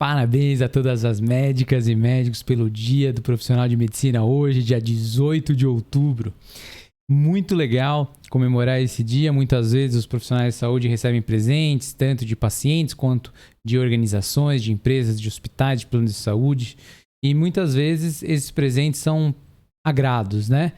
Parabéns a todas as médicas e médicos pelo Dia do Profissional de Medicina hoje, dia 18 de outubro. Muito legal comemorar esse dia. Muitas vezes os profissionais de saúde recebem presentes, tanto de pacientes quanto de organizações, de empresas, de hospitais, de planos de saúde. E muitas vezes esses presentes são agrados, né?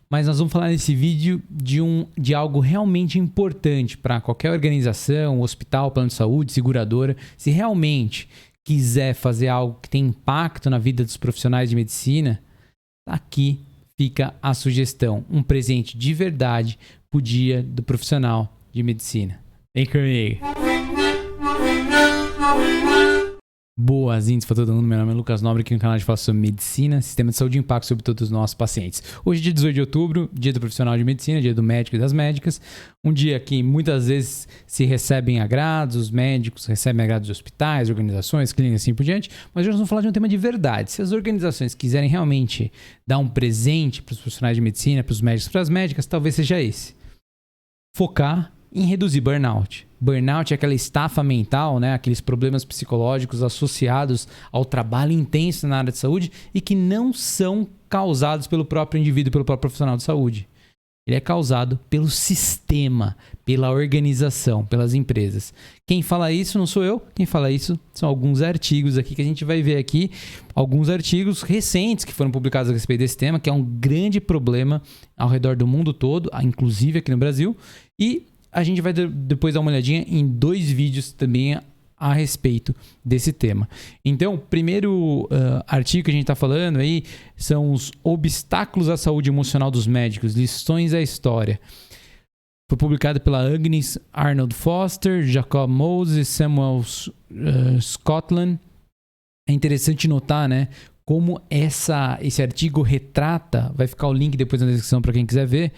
Mas nós vamos falar nesse vídeo de algo realmente importante para qualquer organização, hospital, plano de saúde, seguradora. Se realmente quiser fazer algo que tem impacto na vida dos profissionais de medicina, aqui fica a sugestão. Um presente de verdade para o Dia do Profissional de Medicina. Vem comigo! Boas-vindas para todo mundo, meu nome é Lucas Nobre, aqui no canal de fala sobre medicina, sistema de saúde e impacto sobre todos os nossos pacientes. Hoje é dia 18 de outubro, dia do profissional de medicina, dia do médico e das médicas, um dia que muitas vezes se recebem agrados, os médicos recebem agrados de hospitais, organizações, clínicas e assim por diante, mas hoje nós vamos falar de um tema de verdade. Se as organizações quiserem realmente dar um presente para os profissionais de medicina, para os médicos e para as médicas, talvez seja esse. Focar em reduzir burnout. Burnout é aquela estafa mental, né? Aqueles problemas psicológicos associados ao trabalho intenso na área de saúde e que não são causados pelo próprio indivíduo, pelo próprio profissional de saúde. Ele é causado pelo sistema, pela organização, pelas empresas. Quem fala isso não sou eu, quem fala isso são alguns artigos aqui que a gente vai ver aqui, alguns artigos recentes que foram publicados a respeito desse tema, que é um grande problema ao redor do mundo todo, inclusive aqui no Brasil, e a gente vai depois dar uma olhadinha em 2 vídeos também a respeito desse tema. Então, o primeiro artigo que a gente está falando aí são os obstáculos à saúde emocional dos médicos, lições à história. Foi publicado pela Agnes Arnold Foster, Jacob Moses e Samuel Scotland. É interessante notar, né, como esse artigo retrata, vai ficar o link depois na descrição para quem quiser ver,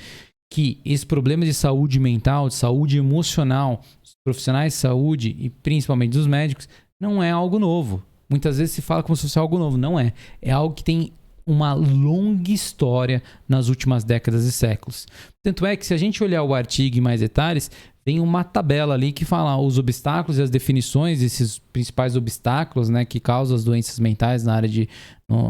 que esses problemas de saúde mental, de saúde emocional, dos profissionais de saúde e principalmente dos médicos, não é algo novo. Muitas vezes se fala como se fosse algo novo. Não é. É algo que tem uma longa história nas últimas décadas e séculos. Tanto é que se a gente olhar o artigo em mais detalhes, tem uma tabela ali que fala os obstáculos e as definições desses principais obstáculos, né, que causam as doenças mentais na área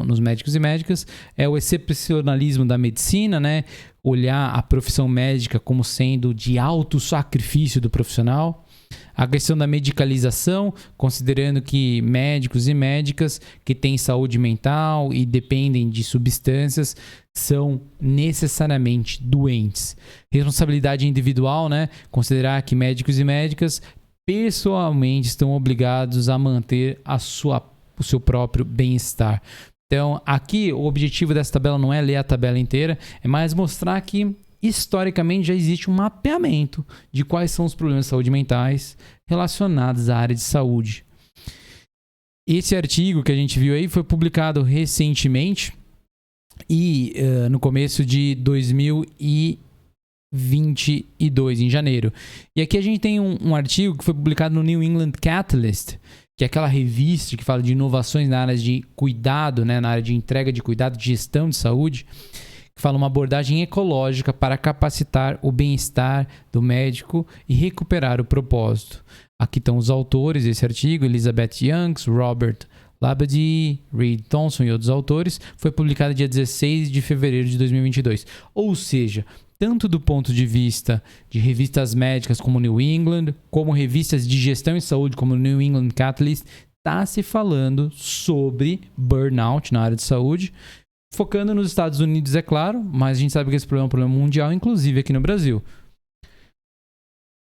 nos médicos e médicas. É o excepcionalismo da medicina, né? Olhar a profissão médica como sendo de alto sacrifício do profissional. A questão da medicalização, considerando que médicos e médicas que têm saúde mental e dependem de substâncias são necessariamente doentes. Responsabilidade individual, né? Considerar que médicos e médicas pessoalmente estão obrigados a manter o seu próprio bem-estar. Então, aqui o objetivo dessa tabela não é ler a tabela inteira, é mais mostrar que historicamente já existe um mapeamento de quais são os problemas de saúde mentais relacionados à área de saúde. Esse artigo que a gente viu aí foi publicado recentemente e no começo de 2022, em janeiro. E aqui a gente tem um artigo que foi publicado no New England Catalyst, que é aquela revista que fala de inovações na área de cuidado, né, na área de entrega de cuidado, de gestão de saúde, que fala uma abordagem ecológica para capacitar o bem-estar do médico e recuperar o propósito. Aqui estão os autores desse artigo, Elizabeth Youngs, Robert Labadie, Reed Thompson e outros autores. Foi publicado dia 16 de fevereiro de 2022. Ou seja, tanto do ponto de vista de revistas médicas como New England, como revistas de gestão e saúde como New England Catalyst, está se falando sobre burnout na área de saúde, focando nos Estados Unidos, é claro, mas a gente sabe que esse problema é um problema mundial, inclusive aqui no Brasil.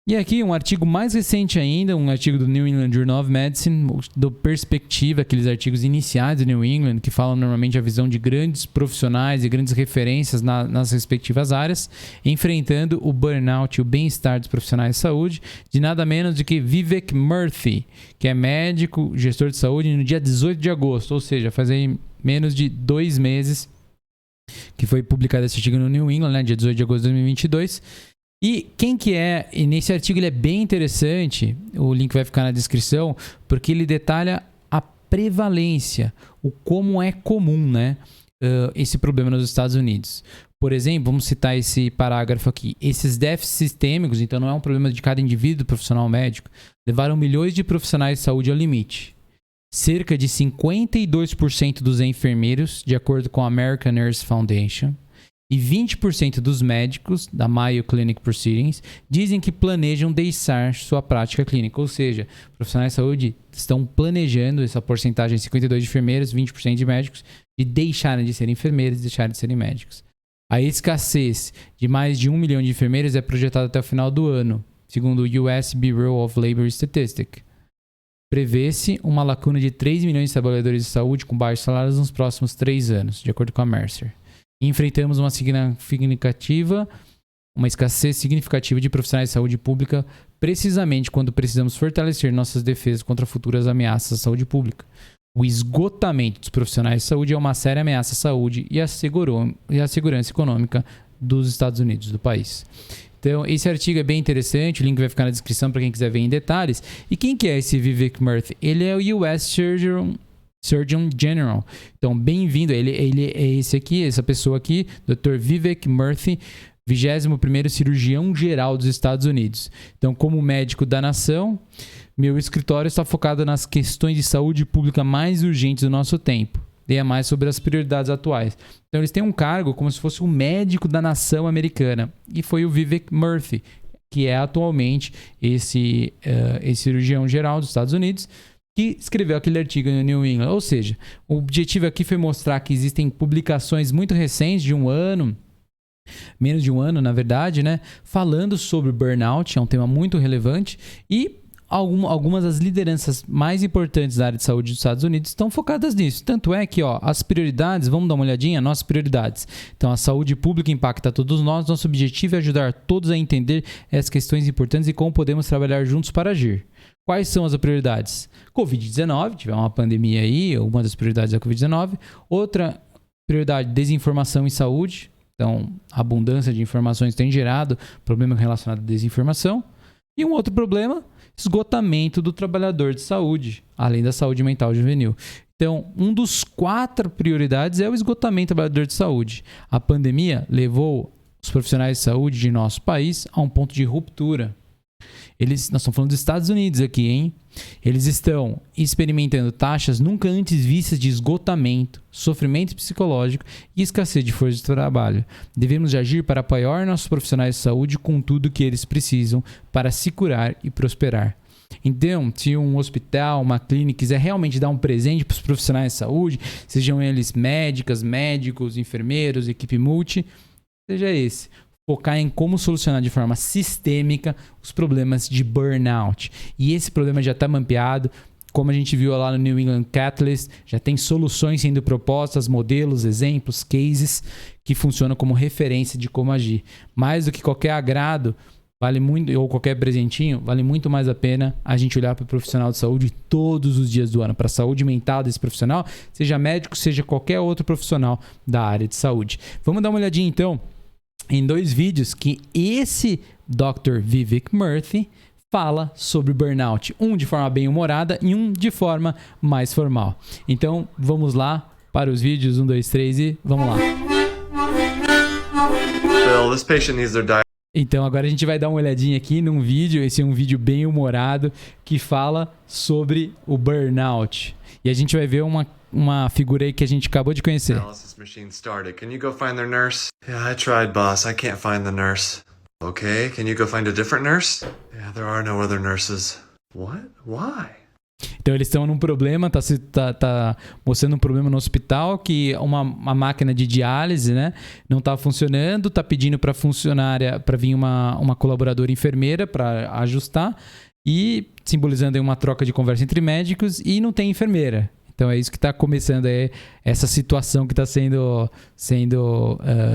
E aqui um artigo mais recente ainda, um artigo do New England Journal of Medicine, do Perspectiva, aqueles artigos iniciais do New England, que falam normalmente a visão de grandes profissionais e grandes referências nas respectivas áreas, enfrentando o burnout e o bem-estar dos profissionais de saúde, de nada menos do que Vivek Murthy, que é médico, gestor de saúde, no dia 18 de agosto, ou seja, faz aí menos de 2 meses que foi publicado esse artigo no New England, né, dia 18 de agosto de 2022. E quem que é? E nesse artigo ele é bem interessante, o link vai ficar na descrição, porque ele detalha a prevalência, o como é comum, né, esse problema nos Estados Unidos. Por exemplo, vamos citar esse parágrafo aqui. Esses déficits sistêmicos, então não é um problema de cada indivíduo profissional médico, levaram milhões de profissionais de saúde ao limite. cerca de 52% dos enfermeiros, de acordo com a American Nurse Foundation, e 20% dos médicos da Mayo Clinic Proceedings dizem que planejam deixar sua prática clínica. Ou seja, profissionais de saúde estão planejando essa porcentagem, 52% de enfermeiros, 20% de médicos, de deixarem de ser enfermeiros e deixarem de serem médicos. A escassez de mais de 1 milhão de enfermeiros é projetada até o final do ano, segundo o US Bureau of Labor Statistics. Prevê-se uma lacuna de 3 milhões de trabalhadores de saúde com baixos salários nos próximos 3 anos, de acordo com a Mercer. E enfrentamos uma escassez significativa de profissionais de saúde pública, precisamente quando precisamos fortalecer nossas defesas contra futuras ameaças à saúde pública. O esgotamento dos profissionais de saúde é uma séria ameaça à saúde e à segurança econômica dos Estados Unidos, do país. Então, esse artigo é bem interessante, o link vai ficar na descrição para quem quiser ver em detalhes. E quem que é esse Vivek Murthy? Ele é o US Surgeon General. Então, bem-vindo. Ele é esse aqui, essa pessoa aqui, Dr. Vivek Murthy, 21º cirurgião geral dos Estados Unidos. Então, como médico da nação, meu escritório está focado nas questões de saúde pública mais urgentes do nosso tempo. Leia mais sobre as prioridades atuais. Então, eles têm um cargo como se fosse o médico da nação americana. E foi o Vivek Murthy, que é atualmente esse cirurgião geral dos Estados Unidos, que escreveu aquele artigo no New England. Ou seja, o objetivo aqui foi mostrar que existem publicações muito recentes, de um ano, menos de um ano, na verdade, né? Falando sobre burnout, é um tema muito relevante, e algumas das lideranças mais importantes da área de saúde dos Estados Unidos estão focadas nisso. Tanto é que, as prioridades, vamos dar uma olhadinha, nossas prioridades. Então, a saúde pública impacta todos nós. Nosso objetivo é ajudar todos a entender essas questões importantes e como podemos trabalhar juntos para agir. Quais são as prioridades? Covid-19, tiver uma pandemia aí, uma das prioridades é a Covid-19. Outra prioridade, desinformação e saúde. Então, a abundância de informações tem gerado problema relacionado à desinformação. E um outro problema, esgotamento do trabalhador de saúde, além da saúde mental juvenil. Então, um dos 4 prioridades é o esgotamento do trabalhador de saúde. A pandemia levou os profissionais de saúde de nosso país a um ponto de ruptura. Nós estamos falando dos Estados Unidos aqui, hein? Eles estão experimentando taxas nunca antes vistas de esgotamento, sofrimento psicológico e escassez de força de trabalho. Devemos agir para apoiar nossos profissionais de saúde com tudo que eles precisam para se curar e prosperar. Então, se um hospital, uma clínica quiser realmente dar um presente para os profissionais de saúde, sejam eles médicas, médicos, enfermeiros, equipe multi, seja esse. Focar em como solucionar de forma sistêmica os problemas de burnout. E esse problema já está mapeado, como a gente viu lá no New England Catalyst, já tem soluções sendo propostas, modelos, exemplos, cases, que funcionam como referência de como agir. Mais do que qualquer agrado, vale muito, ou qualquer presentinho, vale muito mais a pena a gente olhar para o profissional de saúde todos os dias do ano, para a saúde mental desse profissional, seja médico, seja qualquer outro profissional da área de saúde. Vamos dar uma olhadinha então em 2 vídeos que esse Dr. Vivek Murthy fala sobre burnout. Um de forma bem humorada e um de forma mais formal. Então, vamos lá para os vídeos. 1, 2, 3 e vamos lá. Bill, this patient needs their diet. Então, agora a gente vai dar uma olhadinha aqui num vídeo. Esse é um vídeo bem humorado que fala sobre o burnout. E a gente vai ver uma figura aí que a gente acabou de conhecer. Dialysis machine started. Can you go find their nurse? Yeah, I tried, boss. I can't find the nurse. Okay, can you go find a different nurse? Yeah, there are no other nurses. What? Why? Então eles estão num problema, tá mostrando um problema no hospital, que uma máquina de diálise, né, não tá funcionando, tá pedindo para funcionária, para vir uma colaboradora enfermeira para ajustar, e simbolizando aí uma troca de conversa entre médicos, e não tem enfermeira. Então é isso que está começando aí, essa situação que está sendo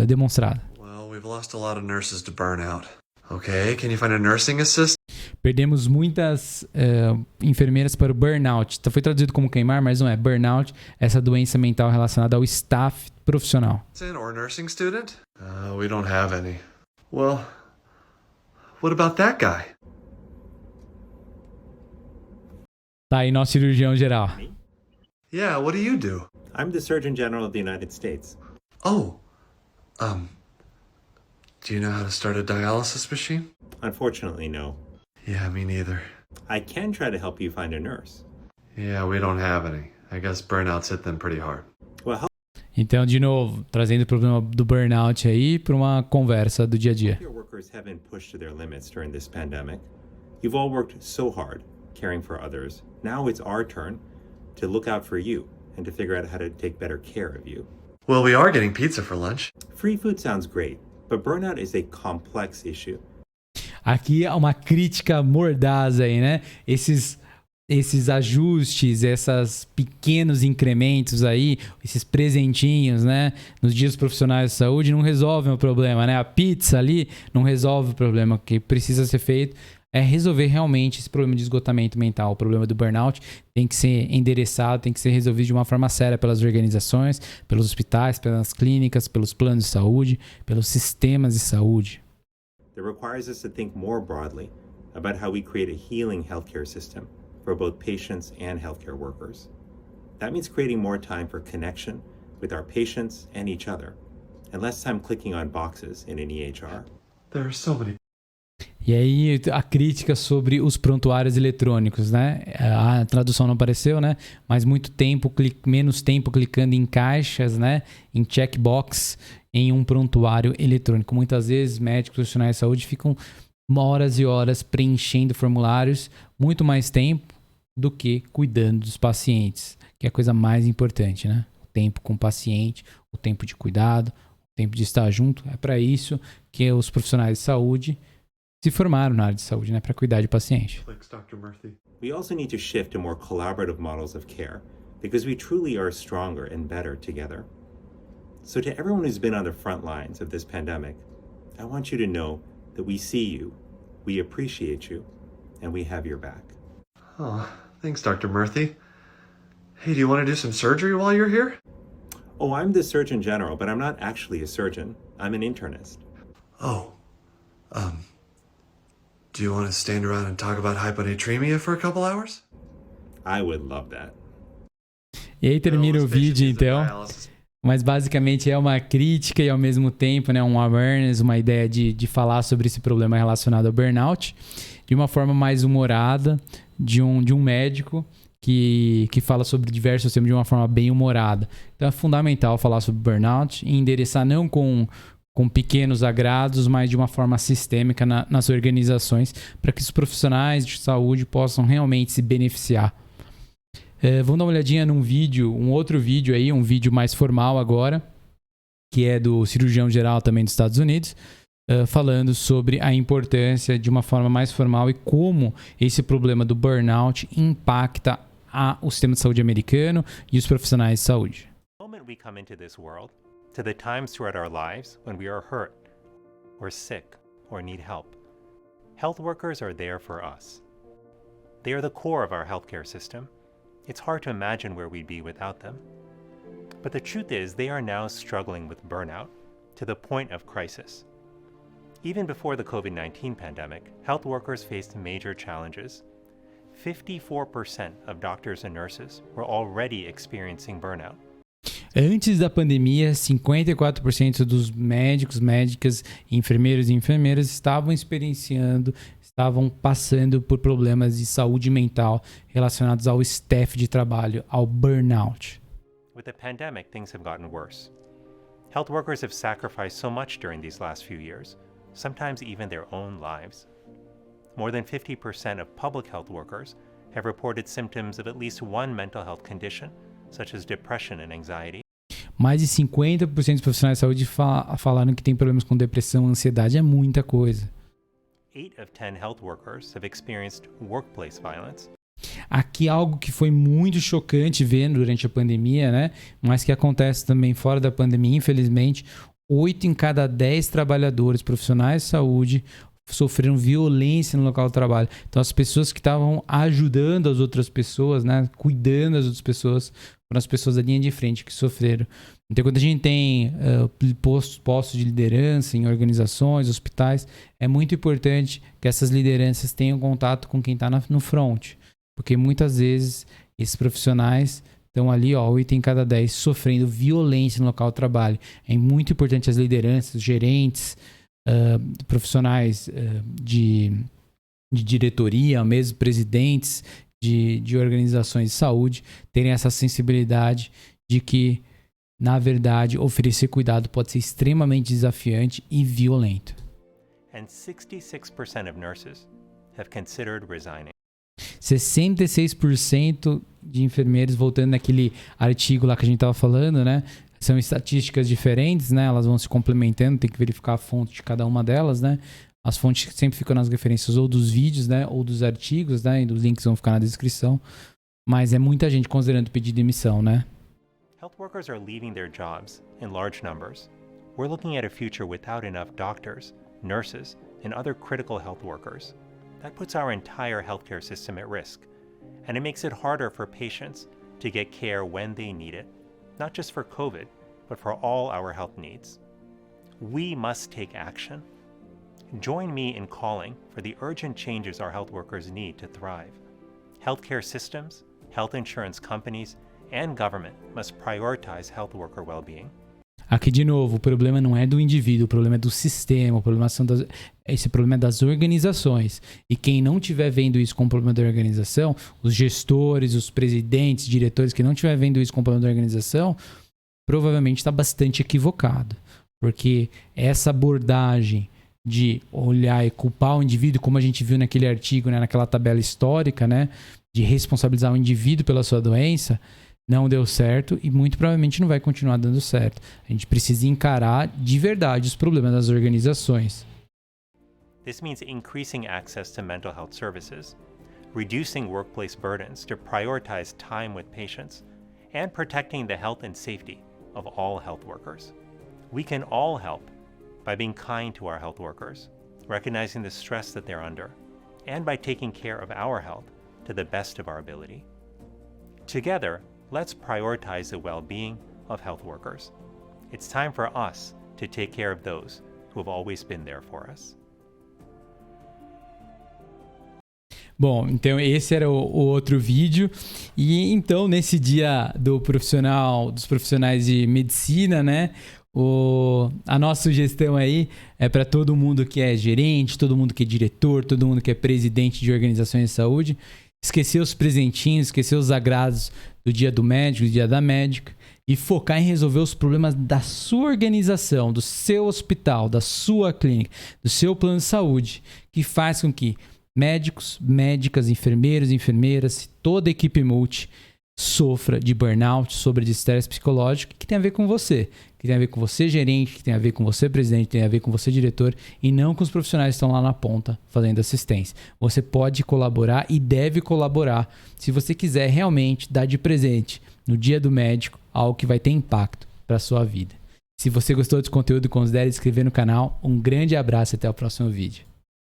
demonstrada. Well, we've lost a lot of nurses to burnout. Okay, can you find a nursing assistant? Perdemos muitas enfermeiras para o burnout. Então foi traduzido como queimar, mas não é. Burnout, essa doença mental relacionada ao staff profissional. Or nursing student? We don't have any. Well, what about that guy? Tá aí nosso cirurgião geral. Yeah, what do you do? I'm the Surgeon General of the United States. Oh, do you know how to start a dialysis machine? Unfortunately, no. Yeah, me neither. I can try to help you find a nurse. Yeah, we don't have any. I guess burnout's hit them pretty hard. Well, Então, de novo, trazendo o problema do burnout aí para uma conversa do dia a dia. healthcare workers have been pushed to their limits during this pandemic. You've all worked so hard caring for others. Now it's our turn to look out for you and to figure out how to take better care of you. Well, we are getting pizza for lunch. Free food sounds great, but burnout is a complex issue. Aqui é uma crítica mordaz aí, né? Esses ajustes, esses pequenos incrementos aí, esses presentinhos, né? Nos dias profissionais de saúde não resolvem o problema, né? A pizza ali não resolve o problema. O que precisa ser feito é resolver realmente esse problema de esgotamento mental. O problema do burnout tem que ser endereçado, tem que ser resolvido de uma forma séria pelas organizações, pelos hospitais, pelas clínicas, pelos planos de saúde, pelos sistemas de saúde. That requires us to think more broadly about how we create a healing healthcare system for both patients and healthcare workers. That means creating more time for connection with our patients and each other, and less time clicking on boxes in an EHR. There are so many. E aí a crítica sobre os prontuários eletrônicos, né? A tradução não apareceu, né? Mas menos tempo clicando em caixas, né? Em checkbox, em um prontuário eletrônico. Muitas vezes médicos profissionais de saúde ficam horas e horas preenchendo formulários, muito mais tempo do que cuidando dos pacientes, que é a coisa mais importante, né? O tempo com o paciente, o tempo de cuidado, o tempo de estar junto. É para isso que os profissionais de saúde se formaram na área de saúde, né? Para cuidar de paciente. Thanks, Dr. Murthy. We also need to shift to more collaborative models of care because we truly are stronger and better together. So to everyone who's been on the front lines of this pandemic, I want you to know that we see you, we appreciate you, and we have your back. Oh, thanks, Dr. Murthy. Hey, do you want to do some surgery while you're here? Oh, I'm the Surgeon General, but I'm not actually a surgeon. I'm an internist. Oh, do you want to stand around and talk about hyponatremia for a couple hours? I would love that. E aí termina Well, o this patient vídeo, needs a então. dialysis. Mas basicamente é uma crítica e ao mesmo tempo, né, um awareness, uma ideia de falar sobre esse problema relacionado ao burnout de uma forma mais humorada, de um médico que fala sobre diversos temas de uma forma bem humorada. Então é fundamental falar sobre burnout e endereçar não com pequenos agrados, mas de uma forma sistêmica nas organizações, para que os profissionais de saúde possam realmente se beneficiar. Vamos dar uma olhadinha num vídeo, um outro vídeo aí, um vídeo mais formal agora, que é do cirurgião geral também dos Estados Unidos, falando sobre a importância de uma forma mais formal e como esse problema do burnout impacta o sistema de saúde americano e os profissionais de saúde. The moment we come into this world, to the times throughout our lives when we are hurt, or sick, or need help, health workers are there for us. They are the core of our healthcare system. It's hard to imagine where we'd be without them. But the truth is, they are now struggling with burnout to the point of crisis. Even before the COVID-19 pandemic, health workers faced major challenges. 54% of doctors and nurses were already experiencing burnout. Antes da pandemia, 54% dos médicos, médicas, enfermeiros e enfermeiras estavam passando por problemas de saúde mental relacionados ao staff de trabalho, ao burnout. With the pandemic, things have gotten worse. Health workers have sacrificed so much during these last few years, sometimes even their own lives. More than 50% of public health workers have reported symptoms of at least one mental health condition, such as depression and anxiety. Mais de 50% dos profissionais de saúde falaram que tem problemas com depressão, ansiedade, é muita coisa. 8 of 10 health workers have experienced workplace violence. Aqui algo que foi muito chocante vendo durante a pandemia, né? Mas que acontece também fora da pandemia, infelizmente, 8 em cada 10 trabalhadores profissionais de saúde sofreram violência no local de trabalho. Então as pessoas que estavam ajudando as outras pessoas, né, cuidando das outras pessoas, foram as pessoas da linha de frente que sofreram. Então quando a gente tem postos de liderança em organizações, hospitais, é muito importante que essas lideranças tenham contato com quem está no front, porque muitas vezes esses profissionais estão ali, 8 em cada 10, sofrendo violência no local de trabalho. É muito importante as lideranças, gerentes, profissionais de diretoria, mesmo presidentes, de organizações de saúde terem essa sensibilidade de que, na verdade, oferecer cuidado pode ser extremamente desafiante e violento. And 66% of nurses have considered resigning. 66% de enfermeiros, voltando naquele artigo lá que a gente estava falando, né? São estatísticas diferentes, né? Elas vão se complementando, tem que verificar a fonte de cada uma delas, né? As fontes sempre ficam nas referências ou dos vídeos, né? Ou dos artigos, né? E os links vão ficar na descrição. Mas é muita gente considerando pedir demissão, né? Health workers are leaving their jobs in large numbers. We're looking at a future without enough doctors, nurses, and other critical health workers. That puts our entire healthcare system at risk, and it makes it harder for patients to get care when they need it, not just for COVID, but for all our health needs. We must take action. Join me in calling for the urgent changes our health workers need to thrive. Healthcare systems, health insurance companies, and government must prioritize health worker well-being. Aqui, de novo, o problema não é do indivíduo, o problema é do sistema, esse problema é das organizações. E quem não estiver vendo isso como problema da organização, os gestores, os presidentes, diretores que não estiver vendo isso como problema da organização, provavelmente está bastante equivocado. Porque essa abordagem de olhar e culpar o indivíduo, como a gente viu naquele artigo, né, naquela tabela histórica, né, de responsabilizar o indivíduo pela sua doença, não deu certo e muito provavelmente não vai continuar dando certo. A gente precisa encarar de verdade os problemas das organizações. This means increasing access to mental health services, reducing workplace burdens to prioritize time with patients, and protecting the health and safety of all health workers. We can all help by being kind to our health workers, recognizing the stress that they're under, and by taking care of our health to the best of our ability. Together, let's prioritize the well-being of health workers. It's time for us to take care of those who have always been there for us. Bom, então esse era o outro vídeo. E então, nesse dia dos profissionais de medicina, né? A nossa sugestão aí é para todo mundo que é gerente, todo mundo que é diretor, todo mundo que é presidente de organizações de saúde, esquecer os presentinhos, esquecer os agrados do dia do médico, do dia da médica e focar em resolver os problemas da sua organização, do seu hospital, da sua clínica, do seu plano de saúde, que faz com que médicos, médicas, enfermeiros, enfermeiras, toda a equipe multi sofra de burnout, sobre de estresse psicológico, que tem a ver com você. Que tem a ver com você, gerente, que tem a ver com você, presidente, que tem a ver com você, diretor, e não com os profissionais que estão lá na ponta fazendo assistência. Você pode colaborar e deve colaborar se você quiser realmente dar de presente no dia do médico algo que vai ter impacto para a sua vida. Se você gostou desse conteúdo, considere se inscrever no canal. Um grande abraço e até o próximo vídeo.